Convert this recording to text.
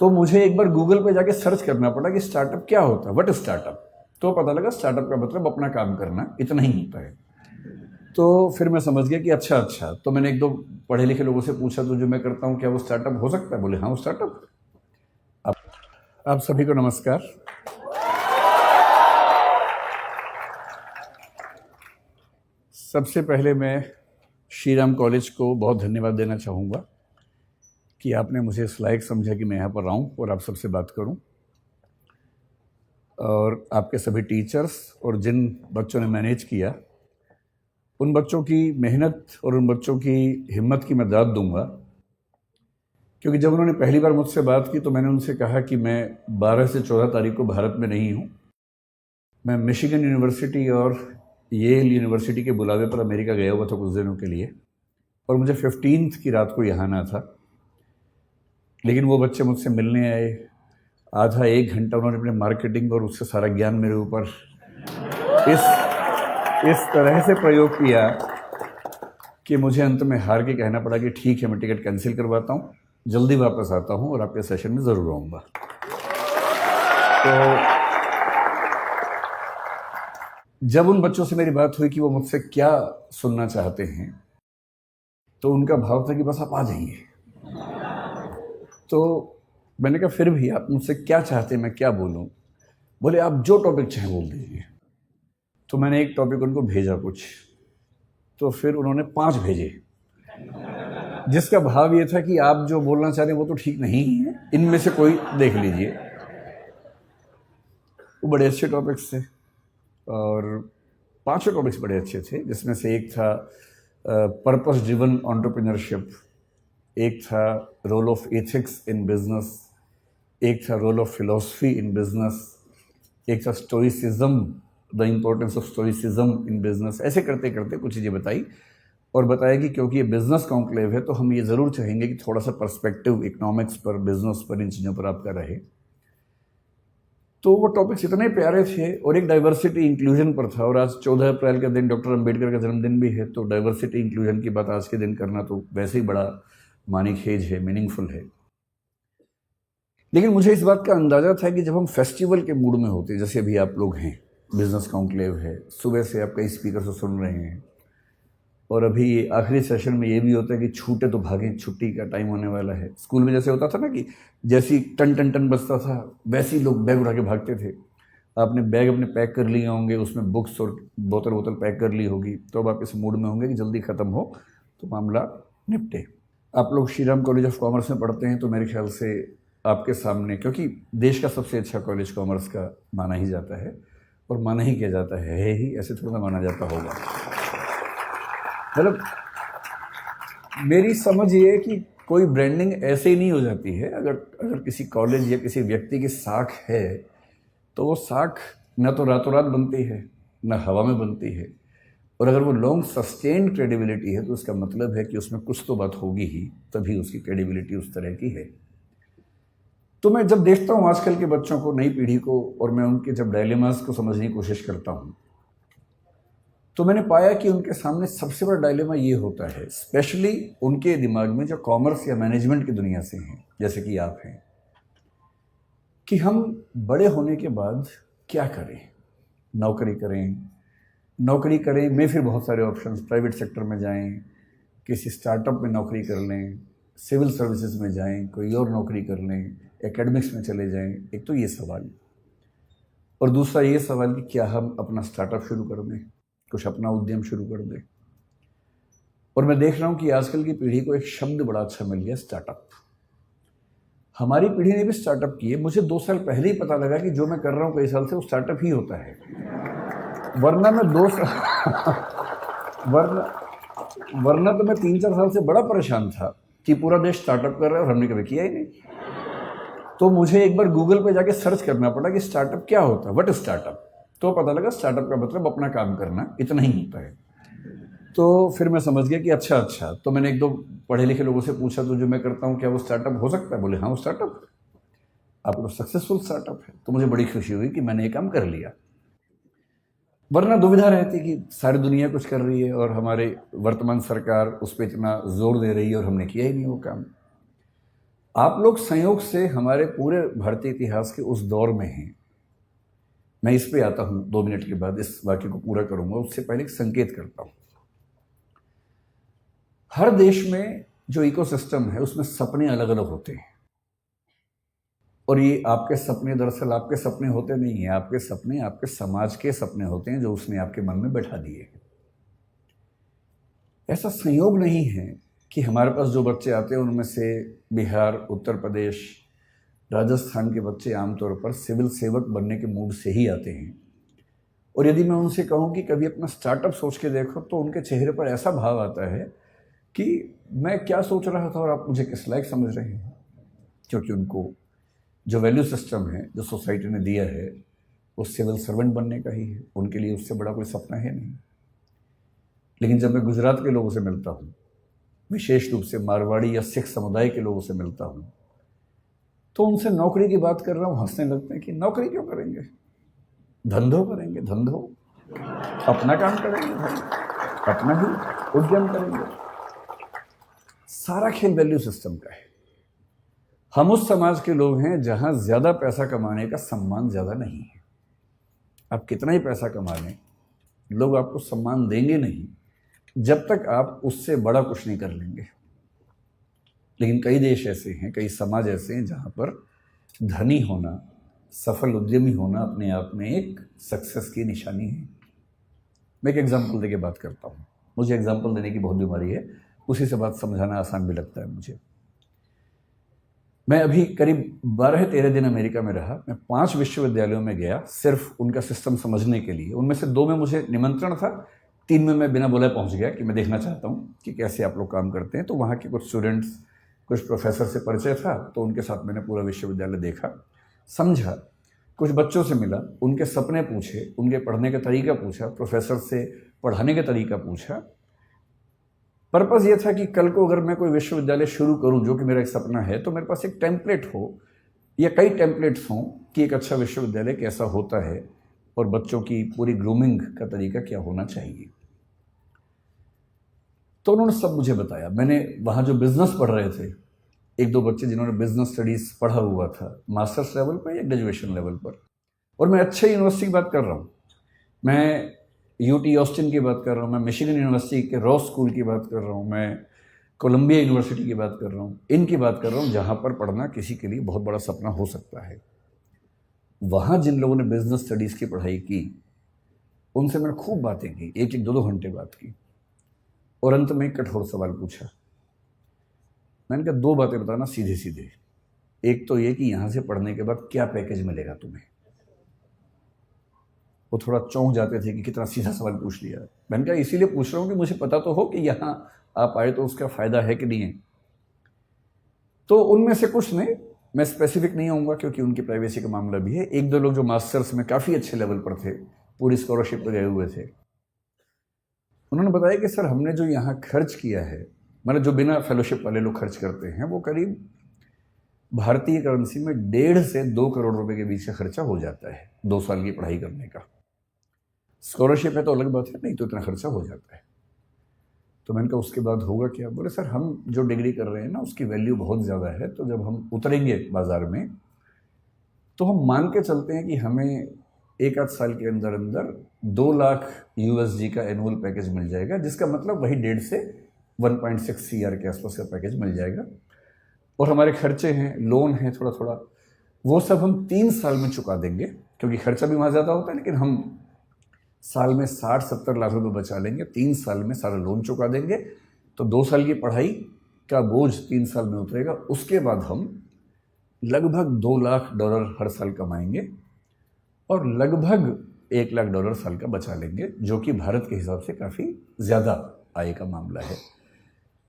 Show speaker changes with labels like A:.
A: तो मुझे एक बार गूगल पे जाके सर्च करना पड़ा कि स्टार्टअप क्या होता है, व्हाट इज स्टार्टअप। तो पता लगा स्टार्टअप का मतलब अपना काम करना, इतना ही होता है। तो फिर मैं समझ गया कि अच्छा। तो मैंने एक दो पढ़े लिखे लोगों से पूछा, तो जो मैं करता हूँ क्या वो स्टार्टअप हो सकता है? बोले हाँ वो स्टार्टअप। आप सभी को नमस्कार। सबसे पहले मैं श्री राम कॉलेज को बहुत धन्यवाद देना चाहूँगा कि आपने मुझे इस लायक समझा कि मैं यहाँ पर आऊँ और आप सबसे बात करूँ। और आपके सभी टीचर्स और जिन बच्चों ने मैनेज किया, उन बच्चों की मेहनत और उन बच्चों की हिम्मत की मैं दाद दूंगा। क्योंकि जब उन्होंने पहली बार मुझसे बात की तो मैंने उनसे कहा कि मैं 12 से 14 तारीख को भारत में नहीं हूँ। मैं मिशिगन यूनिवर्सिटी और येल यूनिवर्सिटी के बुलावे पर अमेरिका गया हुआ था कुछ दिनों के लिए, और मुझे 15 की रात को यहाँ आना था। लेकिन वो बच्चे मुझसे मिलने आए, आधा एक घंटा उन्होंने अपने मार्केटिंग और उससे सारा ज्ञान मेरे ऊपर इस तरह से प्रयोग किया कि मुझे अंत में हार के कहना पड़ा कि ठीक है, मैं टिकट कैंसिल करवाता हूँ, जल्दी वापस आता हूँ और आपके सेशन में ज़रूर आऊँगा। तो जब उन बच्चों से मेरी बात हुई कि वो मुझसे क्या सुनना चाहते हैं, तो उनका भाव था कि बस आप आ जाइए। तो मैंने कहा फिर भी आप मुझसे क्या चाहते हैं, मैं क्या बोलूँ? बोले आप जो टॉपिक चाहें बोल दीजिए। तो मैंने एक टॉपिक उनको भेजा कुछ, तो फिर उन्होंने 5 भेजे, जिसका भाव ये था कि आप जो बोलना चाह रहे हैं वो तो ठीक नहीं है, इनमें से कोई देख लीजिए। वो बड़े अच्छे टॉपिक्स थे और 5 टॉपिक्स बड़े अच्छे थे, जिसमें से एक था पर्पस ड्रिवन एंटरप्रेन्योरशिप, एक था role of ethics in business, एक था role of philosophy in business, एक था stoicism, the importance of stoicism in business. ऐसे करते करते कुछ चीज़ें बताई और बताया कि क्योंकि ये बिजनेस कॉन्क्लेव है तो हम ये ज़रूर चाहेंगे कि थोड़ा सा पर्सपेक्टिव इकोनॉमिक्स पर, बिजनेस पर, इन चीज़ों पर आपका रहे। तो वो टॉपिक्स इतने प्यारे थे और एक डाइवर्सिटी इंक्लूजन पर था। और आज 14 अप्रैल का दिन डॉक्टर अंबेडकर का जन्मदिन भी है, तो डाइवर्सिटी इंक्लूजन की बात आज के दिन करना तो वैसे ही बड़ा मानीखेज है, मीनिंगफुल है। लेकिन मुझे इस बात का अंदाज़ा था कि जब हम फेस्टिवल के मूड में होते, जैसे अभी आप लोग हैं, बिजनेस कॉन्क्लेव है, सुबह से आप कई स्पीकर से सुन रहे हैं, और अभी आखिरी सेशन में ये भी होता है कि छूटे तो भागें, छुट्टी का टाइम होने वाला है। स्कूल में जैसे होता था ना कि जैसी टन टन टन बजता था वैसे ही लोग बैग उठा के भागते थे। आपने बैग अपने पैक कर लिए होंगे, उसमें बुक्स और बोतल पैक कर ली होगी, तो अब आप इस मूड में होंगे कि जल्दी ख़त्म हो तो मामला निपटे। आप लोग Shri Ram college of commerce में पढ़ते हैं, तो मेरे ख्याल से आपके सामने, क्योंकि देश का सबसे अच्छा कॉलेज कॉमर्स का माना ही जाता है, और माना ही किया जाता है ही, ऐसे थोड़ा माना जाता होगा। मतलब मेरी समझ ये है कि कोई ब्रांडिंग ऐसे ही नहीं हो जाती है। अगर किसी कॉलेज या किसी व्यक्ति की साख है तो वो साख न तो रातों रात बनती है, न हवा में बनती है, और अगर वो लॉन्ग सस्टेन्ड क्रेडिबिलिटी है तो उसका मतलब है कि उसमें कुछ तो बात होगी ही, तभी उसकी क्रेडिबिलिटी उस तरह की है। तो मैं जब देखता हूँ आजकल के बच्चों को, नई पीढ़ी को, और मैं उनके जब डायलेमास को समझने की कोशिश करता हूँ, तो मैंने पाया कि उनके सामने सबसे बड़ा डायलेमा ये होता है, स्पेशली उनके दिमाग में जो कॉमर्स या मैनेजमेंट की दुनिया से हैं, जैसे कि आप हैं, कि हम बड़े होने के बाद क्या करें। नौकरी करें में फिर बहुत सारे ऑप्शंस, प्राइवेट सेक्टर में जाएं, किसी स्टार्टअप में नौकरी कर लें, सिविल सर्विसेज में जाएं, कोई और नौकरी कर लें, एकेडमिक्स में चले जाएं। एक तो ये सवाल, और दूसरा ये सवाल कि क्या हम अपना स्टार्टअप शुरू कर दें, कुछ अपना उद्यम शुरू कर दें। और मैं देख रहा हूँ कि आजकल की पीढ़ी को एक शब्द बड़ा अच्छा मिल गया, स्टार्टअप। हमारी पीढ़ी ने भी स्टार्टअप किए। मुझे 2 साल पहले ही पता लगा कि जो मैं कर रहा हूँ कई साल से वो स्टार्टअप ही होता है, वरना मैं 2 साल वरना तो मैं 3-4 साल से बड़ा परेशान था कि पूरा देश स्टार्टअप कर रहा है और हमने कभी किया ही नहीं। तो मुझे एक बार गूगल पे जाके सर्च करना पड़ा कि स्टार्टअप क्या होता है, व्हाट इज स्टार्टअप। तो पता लगा स्टार्टअप का मतलब अपना काम करना, इतना ही होता है। तो फिर मैं समझ गया कि अच्छा। तो मैंने एक दो पढ़े लिखे लोगों से पूछा, तो जो मैं करता हूँ क्या वो स्टार्टअप हो सकता है? बोले हाँ वो स्टार्टअप। आपको तो सक्सेसफुल स्टार्टअप है। तो मुझे बड़ी खुशी हुई कि मैंने ये काम कर लिया, वरना दुविधा रहती कि सारी दुनिया कुछ कर रही है और हमारे वर्तमान सरकार उस पर इतना जोर दे रही है और हमने किया ही नहीं वो काम। आप लोग संयोग से हमारे पूरे भारतीय इतिहास के उस दौर में हैं। मैं इस पे आता हूं, 2 मिनट के बाद इस वाक्य को पूरा करूंगा, उससे पहले एक संकेत करता हूं। हर देश में जो इकोसिस्टम है उसमें सपने अलग अलग होते हैं, और ये आपके सपने दरअसल आपके सपने होते नहीं हैं, आपके सपने आपके समाज के सपने होते हैं जो उसने आपके मन में बैठा दिए। ऐसा संयोग नहीं है कि हमारे पास जो बच्चे आते हैं उनमें से बिहार, उत्तर प्रदेश, राजस्थान के बच्चे आमतौर पर सिविल सेवक बनने के मूड से ही आते हैं। और यदि मैं उनसे कहूं कि कभी अपना स्टार्टअप सोच के देखो, तो उनके चेहरे पर ऐसा भाव आता है कि मैं क्या सोच रहा था और आप मुझे किस लायक समझ रहे हैं। क्योंकि उनको जो वैल्यू सिस्टम है जो सोसाइटी ने दिया है वो सिविल सर्वेंट बनने का ही है, उनके लिए उससे बड़ा कोई सपना है नहीं। लेकिन जब मैं गुजरात के लोगों से मिलता हूँ, विशेष रूप से मारवाड़ी या सिख समुदाय के लोगों से मिलता हूँ, तो उनसे नौकरी की बात कर रहा हूँ, हंसने लगते हैं कि नौकरी क्यों करेंगे, धंधो करेंगे, धंधो अपना काम करेंगे भाई, अपना ही उद्यम करेंगे। सारा खेल वैल्यू सिस्टम का है। हम उस समाज के लोग हैं जहां ज्यादा पैसा कमाने का सम्मान ज्यादा नहीं है। आप कितना ही पैसा कमा लें, लोग आपको सम्मान देंगे नहीं जब तक आप उससे बड़ा कुछ नहीं कर लेंगे। लेकिन कई देश ऐसे हैं, कई समाज ऐसे हैं जहां पर धनी होना, सफल उद्यमी होना अपने आप में एक सक्सेस की निशानी है। मैं एक एग्जाम्पल देके बात करता हूँ। मुझे एग्जाम्पल देने की बहुत बीमारी है, उसी से बात समझाना आसान भी लगता है मुझे। मैं अभी करीब 12-13 दिन अमेरिका में रहा। मैं 5 विश्वविद्यालयों में गया सिर्फ उनका सिस्टम समझने के लिए। उनमें से 2 में मुझे निमंत्रण था, 3 में मैं बिना बोले पहुंच गया कि मैं देखना चाहता हूं कि कैसे आप लोग काम करते हैं। तो वहाँ के कुछ स्टूडेंट्स, कुछ प्रोफेसर से परिचय था, तो उनके साथ मैंने पूरा विश्वविद्यालय देखा, समझा, कुछ बच्चों से मिला, उनके सपने पूछे, उनके पढ़ने का तरीका पूछा, प्रोफेसर से पढ़ाने का तरीका पूछा। पर्पज़ ये था कि कल को अगर मैं कोई विश्वविद्यालय शुरू करूं, जो कि मेरा एक सपना है, तो मेरे पास एक टेम्पलेट हो या कई टेम्पलेट्स हों कि एक अच्छा विश्वविद्यालय कैसा होता है और बच्चों की पूरी ग्रूमिंग का तरीका क्या होना चाहिए। तो उन्होंने सब मुझे बताया। मैंने वहाँ जो बिजनेस पढ़ रहे थे, 1-2 बच्चे जिन्होंने बिजनेस स्टडीज़ पढ़ा हुआ था मास्टर्स लेवल पर या ग्रेजुएशन लेवल पर, और मैं अच्छे यूनिवर्सिटी की बात कर रहा हूँ, मैं यूटी ऑस्टिन की बात कर रहा हूँ, मैं मिशिगन यूनिवर्सिटी के रॉस स्कूल की बात कर रहा हूँ, मैं कोलंबिया यूनिवर्सिटी की बात कर रहा हूँ, इनकी बात कर रहा हूँ जहाँ पर पढ़ना किसी के लिए बहुत बड़ा सपना हो सकता है। वहाँ जिन लोगों ने बिजनेस स्टडीज़ की पढ़ाई की, उनसे मैंने खूब बातें की, 1-1, 2-2 घंटे बात की, और अंत में एक कठोर सवाल पूछा। मैंने कहा 2 बातें बताना सीधे सीधे। एक तो ये कि यहाँ से पढ़ने के बाद क्या पैकेज मिलेगा तुम्हें। वो थोड़ा चौंक जाते थे कि कितना सीधा सवाल पूछ लिया। मैंने कहा इसीलिए पूछ रहा हूँ कि मुझे पता तो हो कि यहाँ आप आए तो उसका फ़ायदा है कि नहीं है। तो उनमें से कुछ ने, मैं स्पेसिफिक नहीं होऊंगा क्योंकि उनकी प्राइवेसी का मामला भी है, 1-2 लोग जो मास्टर्स में काफ़ी अच्छे लेवल पर थे, पूरी स्कॉलरशिप पर गए हुए थे, उन्होंने बताया कि सर हमने जो यहाँ खर्च किया है, मतलब जो बिना फेलोशिप वाले लोग खर्च करते हैं, वो करीब भारतीय करेंसी में 1.5 से 2 करोड़ रुपए के बीच का खर्चा हो जाता है 2 साल की पढ़ाई करने का। स्कॉलरशिप है तो अलग बात है, नहीं तो इतना खर्चा हो जाता है। तो मैंने कहा उसके बाद होगा क्या? बोले सर हम जो डिग्री कर रहे हैं ना उसकी वैल्यू बहुत ज़्यादा है, तो जब हम उतरेंगे बाज़ार में तो हम मान के चलते हैं कि हमें 1-8 साल के अंदर अंदर 2 लाख USD का एनुअल पैकेज मिल जाएगा, जिसका मतलब वही 1.5 से 1.6 CR के आसपास का पैकेज मिल जाएगा। और हमारे खर्चे हैं, लोन है थोड़ा थोड़ा, वो सब हम 3 साल में चुका देंगे, क्योंकि खर्चा भी वहाँ ज़्यादा होता है, लेकिन हम साल में 60-70 लाख रुपए बचा लेंगे, 3 साल में सारा लोन चुका देंगे, तो 2 साल की पढ़ाई का बोझ 3 साल में उतरेगा। उसके बाद हम लगभग $2 लाख हर साल कमाएंगे और लगभग $1 लाख साल का बचा लेंगे, जो कि भारत के हिसाब से काफ़ी ज़्यादा आय का मामला है।